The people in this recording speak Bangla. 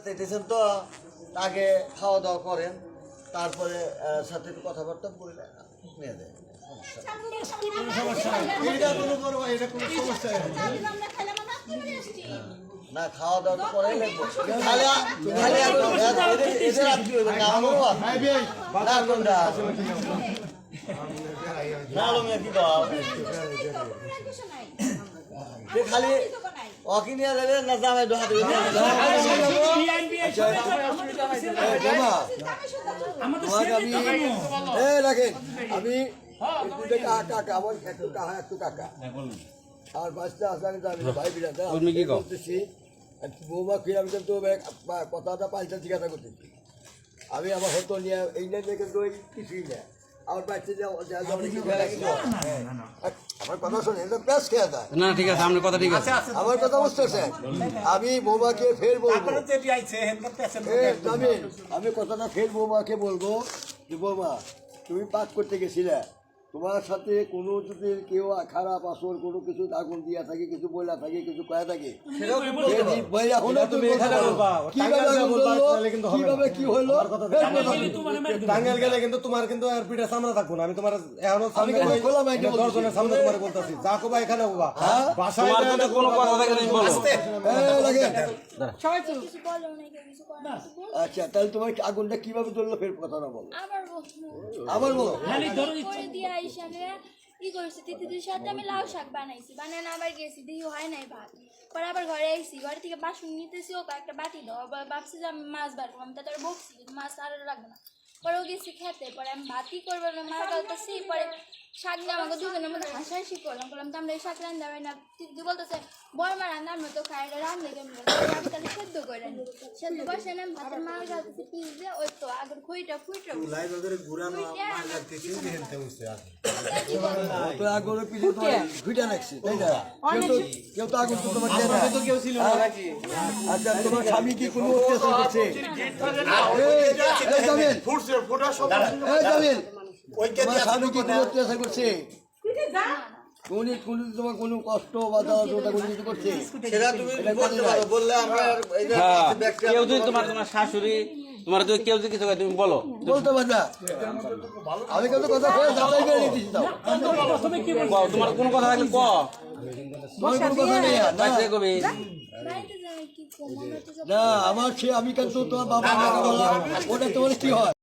চাইতেছেন তো আগে খাওয়া দাওয়া করেন, তারপরে সাথে একটু কথাবার্তা বললে নিয়ে যায়। না খাওয়া দাওয়া তো করাই লাগবে, খালি অকিনিয়া যাবে না জামাই দোহাতে আমি একটু কাকা আর বাচ্চা আসানি ভাই বলতেছি বৌমা ফিরে আমি কিন্তু কথাটা পাল্টা জিজ্ঞাসা করতেছি। আমি আমার হতো নিয়ে এই নিয়ে কিন্তু কিছুই না আমার বাচ্চা আমার কথা শুনে প্যাস খেয়ে দেয় না। ঠিক আছে আপনার কথা ঠিক আছে, আমার কথা বুঝতেছেন। আমি বৌমাকে ফের বলবো, আমি কথাটা ফের বৌমাকে বলবো যে বৌমা তুমি পাক করতে গেছিলে, তোমার সাথে কোনো যদি কেউ খারাপ আসর কোনো কিছু আগুন দিয়া থাকে, কিছু বইলা থাকে, কিছু কয়া থাকে, কিভাবে কি হলো টাঙ্গাইল গেলে কিন্তু তোমার কিন্তু আর পিঠে সামনে থাকবো না। আমি তোমার এখনো দর্শনের সামনে তোমার বলতেছি যা কোবা এখানে কোবা বাসায় কোনো কথা থাকে না বলো। আচ্ছা তাহলে তোমার আগুনটা কিভাবে জ্বললো ফের কথাটা বলো, আবার বলো। কি করছি তিতির সাথে আমি লাউ শাক বানাইছি, বানানো আবার গেছি দেখি হয় নাই ভাত, পরে আবার ঘরে আইসি, ঘরে থেকে বাসন নিতেছি ও একটা বাটি দাও, আবার ভাবছি যে আমি মাছ বার করবো, তাতে বকছি মাছ আর রাখবো না, পরেও গেছি খেতে, পরে আমি ভাতই করবো না মা বলতেছি, পরে শাক দিয়ে আমাকে দুজনের মধ্যে হাসাহাসি করলাম, বললাম তো আমরা এই শাক রান্না হয় না, তিতি বলতেছে বরমা রান্নার মতো খাই রান্না কেমন, আমি তাহলে সেদ্ধ করে নি, সেদ্ধ বসে না ভাতের মা গালতেছি পিস দিয়ে ওই তো আগের খইটা ফুইটা তোমার স্বামী কি কোনো করছে? তোমার কোনো কষ্ট বা কিছু করছে সেটা তুমি বললে কেউ যদি তোমার শাশুড়ি তোমার যদি কেউ যদি কিছু তুমি বলো বলতে পারবে। আমি কিন্তু কথা তোমার কোনো কথা থাকলে না আমার সে আমি কিন্তু তোমার বাবা ওটা তোমার কি হয়।